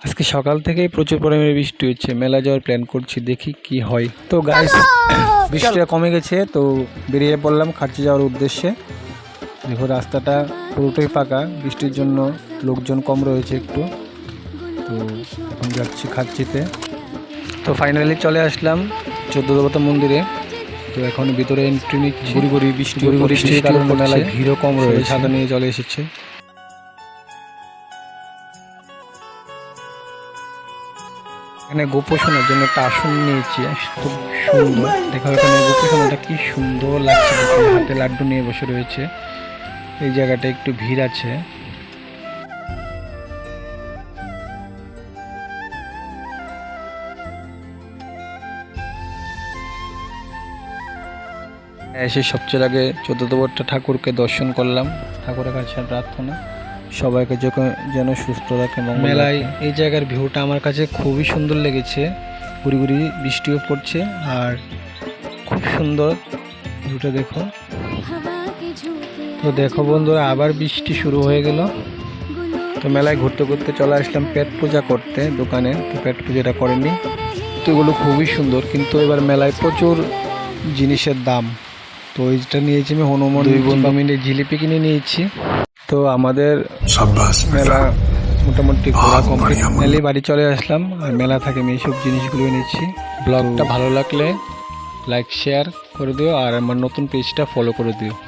আজকে সকাল থেকেই প্রচুর পরিমাণে বৃষ্টি হচ্ছে, মেলা যাওয়ার প্ল্যান করছি, দেখি কি হয়। তো গাইস বৃষ্টিটা কমে গেছে, তো বেরিয়ে পড়লাম খাচ্ছি যাওয়ার উদ্দেশ্যে। দেখো রাস্তাটা পুরোটাই ফাঁকা, বৃষ্টির জন্য লোকজন কম রয়েছে একটু। তো এখন যাচ্ছি খাচ্ছিতে। তো ফাইনালি চলে আসলাম 14 দেবতা মন্দিরে। তো এখন ভিতরে এন্ট্রি নিচ্ছি। গুড়ি বৃষ্টির কারণে মেলায় ভিড়ও কম রয়েছে, ছাতা নিয়ে চলে এসেছে। এখানে গোপোষণের জন্য একটা আসন নিয়েছি, খুব সুন্দর। দেখো এখানে গোপোষণটা কি সুন্দর লাগছে, হাতে লাড্ডু নিয়ে বসে রয়েছে। এই জায়গাটা একটু ভিড় আছে। এসে সবচেয়ে আগে 14 দেবতা ঠাকুরকে দর্শন করলাম। ঠাকুরের কাছে প্রার্থনা সবাইকে যেন সুস্থ রাখে। মেলায় এই জায়গার ভিউটা আমার কাছে খুবই সুন্দর লেগেছে, গুড়ি গুড়ি বৃষ্টিও পড়ছে আর খুব সুন্দর ভিউটা দেখো। তো দেখো বন্ধুরা, আবার বৃষ্টি শুরু হয়ে গেল। তো মেলায় ঘুরতে ঘুরতে চলে আসলাম পেট পূজা করতে দোকানে। তো পেট পূজাটা করেনি, তো এগুলো খুবই সুন্দর, কিন্তু এবার মেলায় প্রচুর জিনিসের দাম। তো এইটা নিয়েছি আমি হনুমান, 2 বন্ধু মিলে জিলিপি কিনে নিয়েছি। তো আমাদের মেলা মোটামুটি ঘোরা কমপ্লিট, মেলে বাড়ি চলে আসলাম। আর মেলা থেকে আমি এইসব জিনিসগুলো এনেছি। ব্লগটা ভালো লাগলে লাইক শেয়ার করে দিও, আর আমার নতুন পেজটা ফলো করে দিও।